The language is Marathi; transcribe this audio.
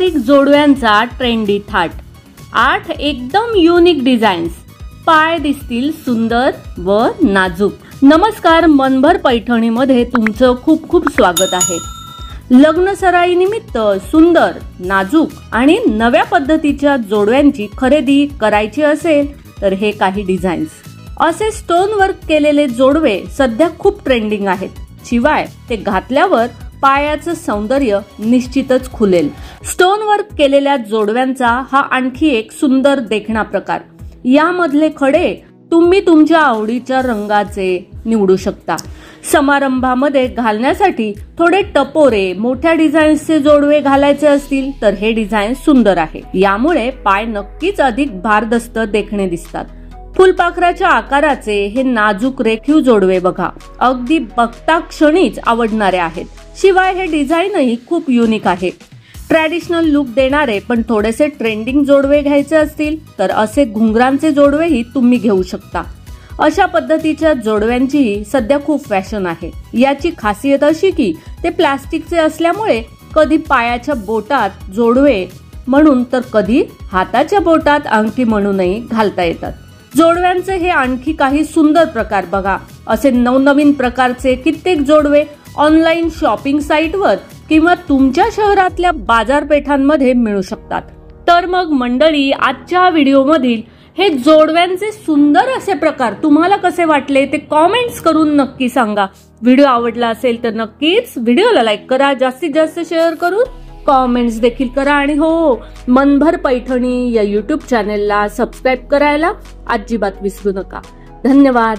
पारंपरिक जोडव्यांचा ट्रेंडी थाट, 8 एकदम युनिक डिझाईन्स, पाय दिसतील सुंदर व नाजूक। नमस्कार, मनभर पैठणीमध्ये तुमचं खूप खूप स्वागत आहे। लग्न सराईनिमित्त सुंदर, नाजूक आणि नव्या पद्धतीच्या जोडव्यांची खरेदी करायची असेल तर हे काही डिझाईन्स। असे स्टोन वर्क केलेले जोडवे सध्या खूप ट्रेंडिंग आहेत। शिवाय ते घातल्यावर पायाचं सौंदर्य निश्चितच खुलेल। स्टोन वर्क केलेल्या जोडव्यांचा हा आणखी एक सुंदर देखणा प्रकार। यामधले खडे तुम्ही तुमच्या आवडीच्या रंगाचे निवडू शकता। समारंभामध्ये घालण्यासाठी थोडे टपोरे, मोठ्या डिझाईन्सचे जोडवे घालायचे असतील तर हे डिझाईन सुंदर आहे। यामुळे पाय नक्कीच अधिक भारदस्त देखणे दिसतात। फुलपाखराच्या आकाराचे हे नाजूक रेखीव जोडवे बघा, अगदी बघता क्षणीच आवडणारे आहेत। शिवाय हे डिझाईनही खूप युनिक आहे। ट्रॅडिशनल लुक देणारे पण थोडेसे ट्रेंडिंग जोडवे घ्यायचे असतील तर असे घुंगरांचे जोडवेही तुम्ही घेऊ शकता। अशा पद्धतीच्या जोडव्यांची सध्या खूप फॅशन आहे। याची खासियत अशी की ते प्लास्टिकचे असल्यामुळे कधी पायाच्या बोटात जोडवे म्हणून तर कधी हाताच्या बोटात अंगठी म्हणूनही घालता येतात। जोडव्यांचे हे आणखी काही सुंदर प्रकार बघा। असे नवनवीन प्रकारचे कित्येक जोडवे ऑनलाईन शॉपिंग साईटवर किंवा तुमच्या शहरातल्या बाजारपेठांमध्ये मिळू शकतात। तर मग मंडळी, आजच्या व्हिडिओमधील हे जोडव्यांचे सुंदर असे प्रकार तुम्हाला कसे वाटले ते कॉमेंट्स करून नक्की सांगा। व्हिडिओ आवडला असेल तर नक्कीच व्हिडिओला लाईक करा, जास्तीत जास्त शेअर करून कॉमेंट्स देखील करा आणि हो, मनभर पैठणी या YouTube चॅनेलला सबस्क्राईब करायला अजिबात विसरू नका। धन्यवाद।